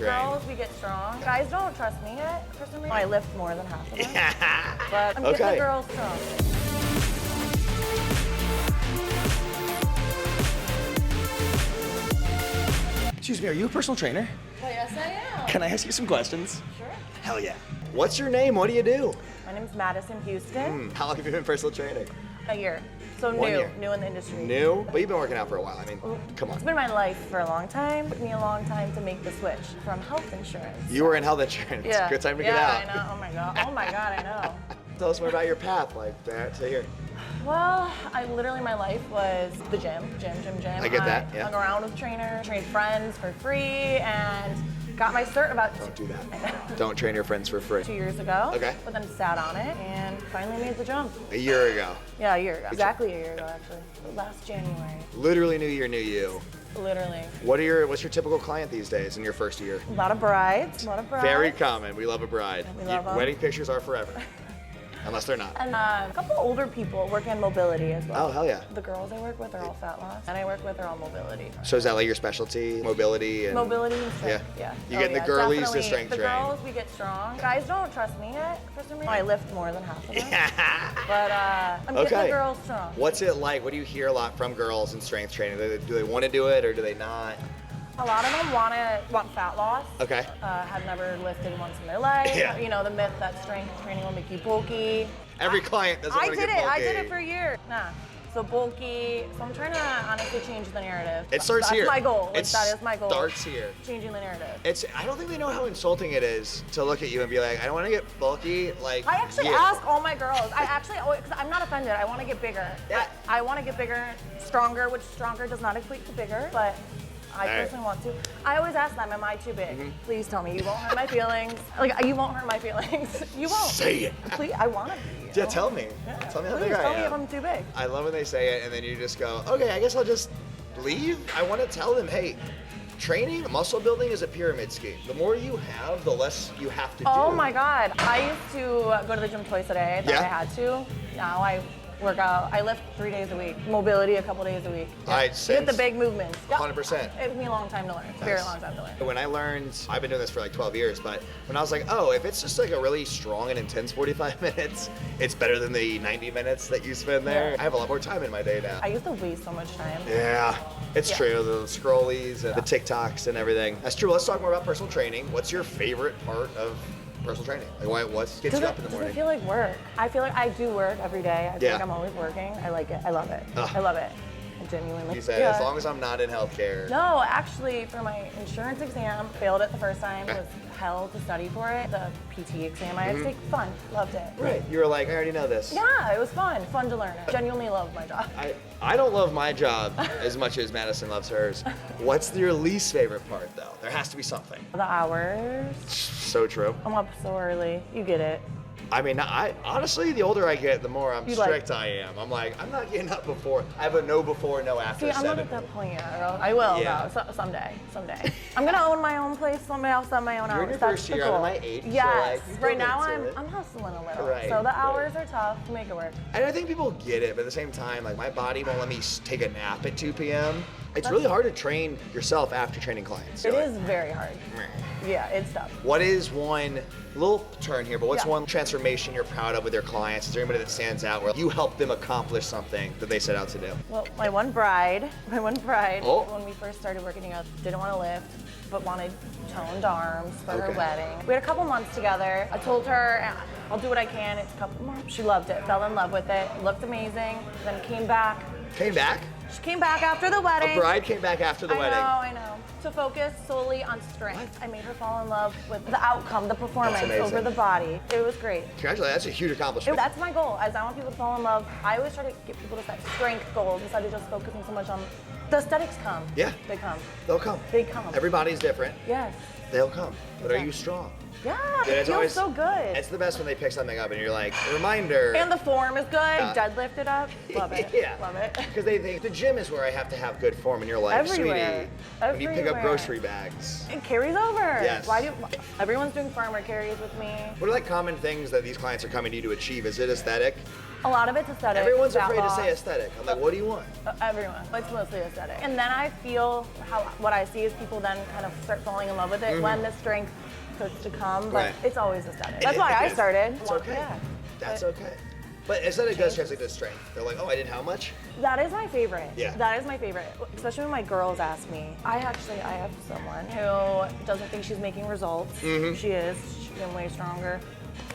Girls, we get strong. Guys don't trust me yet for some reason. I lift more than half of them. But I'm getting the girls strong. Excuse me, are you a personal trainer? Well, yes, I am. Can I ask you some questions? Sure. Hell yeah. What's your name? What do you do? My name's Madison Houston. How long have you been personal training? A year. So One new, year. new in the industry. New? But you've been working out for a while. I mean, come It's on. been my life for a long time. It took me a long time to make the switch from health insurance. You were in health insurance. Yeah. Good time to get out. Yeah, I know. Oh my God. Oh my God, I know. Tell us more about your path like that to here. Well, my life was the gym. I get that, yeah. Hung around with trainers, trained friends for free, and got my cert about Don't do that. Don't train your friends for free. 2 years ago. Okay. But then sat on it and finally made the jump. A year ago. Yeah, a year ago. Exactly a year ago, actually. Last January. Literally new year, new you. Literally. What's your typical client these days in your first year? A lot of brides. Very common. We love a bride. We love them. Wedding pictures are forever. Unless they're not. And a couple older people working on mobility as well. Oh, hell yeah. The girls I work with are all fat loss, and I work with are all mobility. So is that like your specialty? Mobility and Mobility and strength, Yeah. yeah. You getting the girlies to definitely. strength the train. girls, we get strong. Guys don't trust me yet for some reason. I lift more than half of them. But I'm getting the girls strong. What's it like? What do you hear a lot from girls in strength training? Do they want to do it or do they not? A lot of them want fat loss. Okay. Have never lifted once in their life. Yeah. You know, the myth that strength training will make you bulky. Every client doesn't want to get bulky. I did it for a year. Nah. So bulky. So I'm trying to honestly change the narrative. It starts here. That's my goal. That is my goal. Starts here. Changing the narrative. I don't think they know how insulting it is to look at you and be like, I don't want to get bulky. Like, I actually ask all my girls. Because I'm not offended. I want to get bigger. Yeah. I want to get bigger, stronger, which stronger does not equate to bigger, but I personally want to. I always ask them, am I too big? Please tell me you won't hurt my feelings. Like, you won't hurt my feelings. You won't. Say it. Please, I want to be. Yeah, tell me. Yeah. Tell me how Please big I am. tell me if I'm too big. I love when they say it and then you just go, okay, I guess I'll just leave. I want to tell them, hey, training, muscle building is a pyramid scheme. The more you have, the less you have to do. Oh my God. I used to go to the gym twice a day. I thought I had to. Now I work out. I lift 3 days a week. Mobility a couple days a week. I get the big movements. 100%. It took me a long time to learn. Very long time to learn. When I learned, I've been doing this for like 12 years, but when I was like, oh, if it's just like a really strong and intense 45 minutes, it's better than the 90 minutes that you spend there. Yeah. I have a lot more time in my day now. I used to waste so much time. Yeah, it's true. The scrollies and the TikToks and everything. That's true. Let's talk more about personal training. What's your favorite part of personal training? Like what gets you up in the morning? Does it feel like work? I feel like I do work every day. I feel Yeah. like I'm always working. I like it. I love it. Ugh. I love it. I genuinely. You say, as long as I'm not in healthcare. No, actually, for my insurance exam, failed it the first time. Was hell to study for it. The PT exam I had to take, fun. Loved it. Right. You were like, I already know this. Yeah, it was fun. Fun to learn it. Genuinely love my job. I don't love my job as much as Madison loves hers. What's your least favorite part, though? There has to be something. The hours. So true. I'm up so early. You get it. I mean, I honestly, the older I get, the more You strict I am. I'm like, I'm not getting up before. I have a no before, no after See, I'm not 7. at that point yet. I will, Yeah. though. Someday. I'm gonna own my own place. Someday I'll set my own You're in hours. your That's first the year, goal. I'm at my age, so, Yes. like, you Right go now into it. I'm hustling a little. Right, So the right. hours are tough to make it work. And I think people get it, but at the same time, like my body won't let me take a nap at 2 p.m. It's really hard to train yourself after training clients. It You're is very hard. Yeah, it's tough. What is one little turn here, but what's Yeah. one transformation you're proud of with your clients? Is there anybody that stands out where you help them accomplish something that they set out to do? Well, my one bride, Oh. when we first started working together, didn't want to lift, but wanted toned arms for her Okay. wedding. We had a couple months together. I told her, I'll do what I can. It's a couple months. She loved it, fell in love with it, looked amazing, then came back. Came back? She came back after the wedding. A bride came back after the wedding. I know. To focus solely on strength. I made her fall in love with the outcome, the performance amazing. over the body. It was great. Congratulations, that's a huge accomplishment. That's my goal, as I want people to fall in love. I always try to get people to set strength goals instead of just focusing so much on the aesthetics come. Yeah. They come. They'll come. They come. Everybody's different. Yes. They'll come. But are Okay. you strong? Yeah, Dude, it it's feels always- so good. It's the best when they pick something up and you're like, reminder. And the form is good. Deadlift it up. Love it. Yeah. Love it. Because they think the gym is where I have to have good form, and you're like, Everywhere. sweetie, when you pick up Everywhere. grocery bags. It carries over. Yes. Everyone's doing farmer carries with me. What are like common things that these clients are coming to you to achieve? Is it aesthetic? A lot of it's aesthetic. Everyone's fat afraid to loss. say aesthetic. I'm like, what do you want? Everyone. It's mostly aesthetic. And then I feel what I see is people then kind of start falling in love with it when the strength starts to come, but Right. it's always aesthetic. That's why I started. It's okay. Yeah. That's But okay. But aesthetic does translate to strength. They're like, oh, I did how much? That is my favorite. Yeah. That is my favorite. Especially when my girls ask me. I have someone who doesn't think she's making results. She is. She's been way stronger.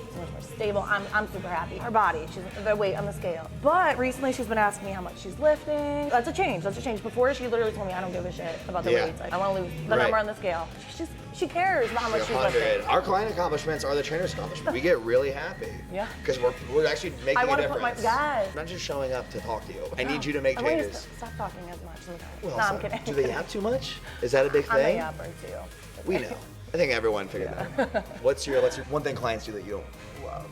She's much more stable. I'm super happy. Her body, she's the weight on the scale. But recently she's been asking me how much she's lifting. That's a change. Before she literally told me I don't give a shit about the weights. Like, I want to lose the number on the scale. She cares about how much she's lifting. Our client accomplishments are the trainer's accomplishments. We get really happy. Yeah. Because we're actually making I a want to difference. put my guys. I'm not just showing up to talk to you. I need you to make I want you to changes. stop talking as much sometimes. Well, No, I'm kidding. Do they yap too much? Is that a big thing? I'm a yapper too. We know. I think everyone figured that out. What's your one thing clients do that you don't love?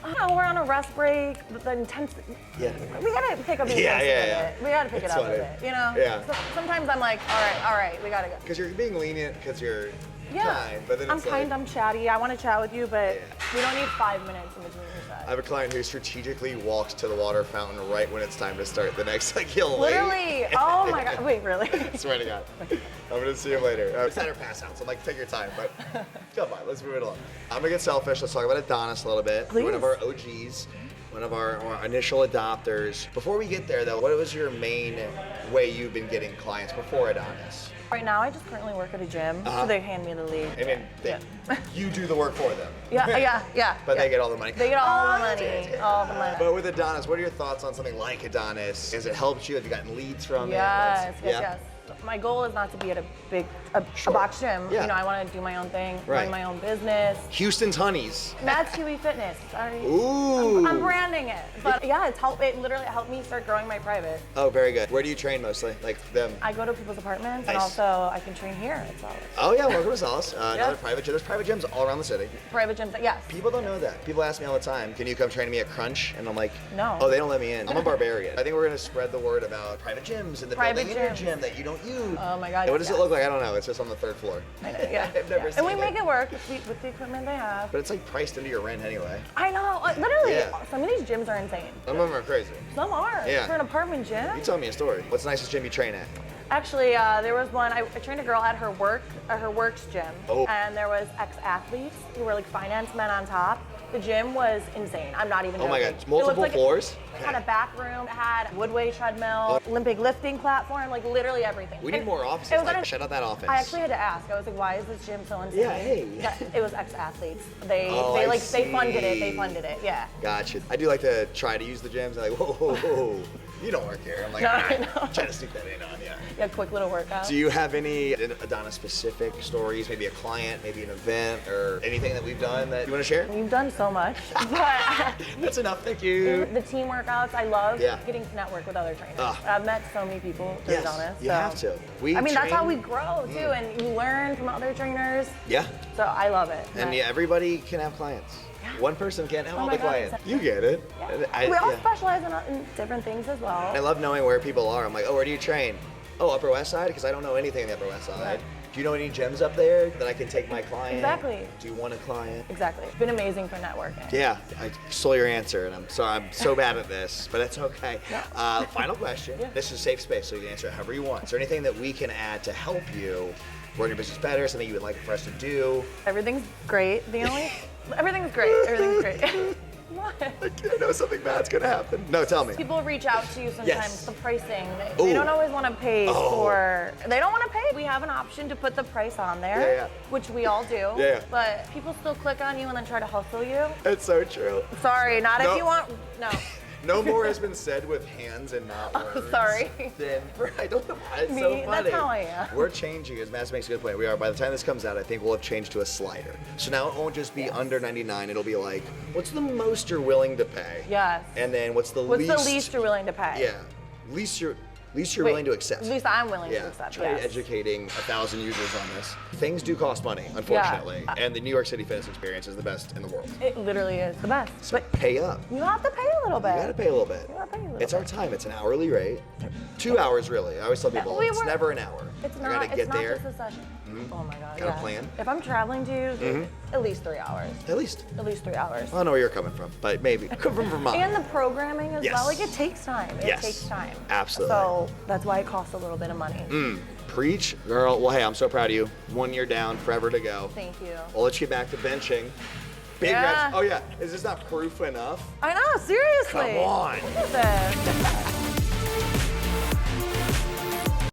I don't know, we're on a rest break, the intensity. Yeah. We gotta pick up the intensity of it. We gotta pick it up a bit, you know? Yeah. So, sometimes I'm like, all right, we gotta go. Because you're being lenient because you're Yeah. kind, but then I'm it's kind, like, I'm chatty, I wanna chat with you, but Yeah. we don't need 5 minutes in between your I sets. have a client who strategically walks to the water fountain right when it's time to start the next, like, he'll wait. Literally, oh my God, wait, really? I swear to God. I'm gonna see him later. It's not her pass out, so I'm like, take your time, but come on, let's move it along. I'm gonna get selfish. Let's talk about Adonis a little bit. Please. One of our OGs, one of our initial adopters. Before we get there though, what was your main way you've been getting clients before Adonis? Right now, I just currently work at a gym, so they hand me the lead. I mean, Yeah. you do the work for them. Yeah. But they get all the money. They get all the money, all the money. But with Adonis, what are your thoughts on something like Adonis? Has it helped you? Have you gotten leads from Yes, it? yes. My goal is not to be at a box gym. Yeah. You know, I want to do my own thing, Right. run my own business. Houston's Honeys. Mad's QE Fitness. Sorry. Ooh. I'm branding it, but yeah, it literally helped me start growing my private. Oh, very good. Where do you train mostly? Like them? I go to people's apartments, and Nice. also I can train here at Solace. Oh yeah, welcome to Solace. Another private gym. There's private gyms all around the city. Private gyms, yes. People don't know that. People ask me all the time, can you come train me at Crunch? And I'm like, No. Oh, they don't let me in. I'm a barbarian. I think we're gonna spread the word about private gyms and the Private building in your gyms. gym that you don't use. Oh my God, And what does yes. it look like? I don't know. It's just on the 3rd floor. Yeah. I've never seen And we it. make it work with the equipment they have. But it's like priced into your rent anyway. I know, literally. Yeah. Some of these gyms are insane. Some of them are crazy. Some are. Yeah. For an apartment gym. You tell me a story. What's the nicest gym you train at? Actually, there was one. I trained a girl at her works gym, Oh. and there was ex-athletes who were like finance men on top. The gym was insane. I'm not even Oh my joking. God, multiple floors? It had a back room. It had a woodway treadmill, Olympic lifting platform, like literally everything. We need And more offices. it was Like, at a- shut out that office. I actually had to ask. I was like, why is this gym so insane? Yeah, hey. It was ex-athletes. They Oh, I they funded it. They see. funded it. Yeah. Gotcha. I do like to try to use the gyms. They're like, whoa. You don't work here. I'm like, No, "Ah, I know. trying to sneak that in on you. Yeah, quick little workout. Do you have any Adonis-specific stories, maybe a client, maybe an event, or anything that we've done that you want to share? You've done so much, but That's enough, thank you. the team workouts, I love Yeah. getting to network with other trainers. Ah. I've met so many people through Yes, Adonis. you so- have to. I mean, that's how we train- grow too, and you learn from other trainers. Yeah, So I love it. and yeah, everybody can have clients. One person can't have Oh all my the God, clients. exactly. You get it. Yeah. We all yeah. specialize in different things as well. I love knowing where people are. I'm like, oh, where do you train? Oh, Upper West Side? Because I don't know anything in the Upper West Side. Right. Do you know any gyms up there that I can take my client? Exactly. Do you want a client? Exactly. It's been amazing for networking. Yeah, I stole your answer, and I'm sorry. I'm so bad at this, but it's okay. Yeah. Final question. Yeah. This is a safe space, so you can answer it however you want. Is there anything that we can add to help you run your business better? Something you would like for us to do? Everything's great. Everything's great. Everything's great. What? I know something bad's gonna happen. No, tell me. People reach out to you sometimes, Yes. the pricing. Ooh. They don't always want to pay Oh. they don't want to pay. We have an option to put the price on there, Yeah. which we all do. Yeah. But people still click on you and then try to hustle you. It's so true. Sorry, not No. if you want, no. No more has been said with hands and not words. sorry. Than I don't know why it's Me, so that's funny. how I am. We're changing, as Matt makes a good point. We are. By the time this comes out, I think we'll have changed to a slider. So now it won't just be under 99. It'll be like, what's the most you're willing to pay? Yes. And then what's the What's least? the least you're willing to pay? Yeah. Least you're Wait, willing to accept. At least I'm willing Yeah, to accept. try Yes. educating 1,000 users on this. Things do cost money, unfortunately, and the New York City fitness experience is the best in the world. It literally is the best. So pay up. You have to pay a little bit. You gotta pay a little bit. You gotta pay a little It's our bit. time. It's an hourly rate. 2 hours, really. I always tell people We it's were- never an hour. It's I not. gotta It's get not there. just a session. Oh my god. Gotta yeah. plan. If I'm traveling to you, at least 3 hours. At least. At least 3 hours. I don't know where you're coming from, but maybe. Come from Vermont. And the programming as Yes. well. Like it takes time. It Yes. takes time. Absolutely. So that's why it costs a little bit of money. Preach, girl. Well, hey, I'm so proud of you. 1 year down, forever to go. Thank you. Well, let's get back to benching. Big Yeah. reps. Oh yeah, is this not proof enough? I know, seriously. Come on. Look at this.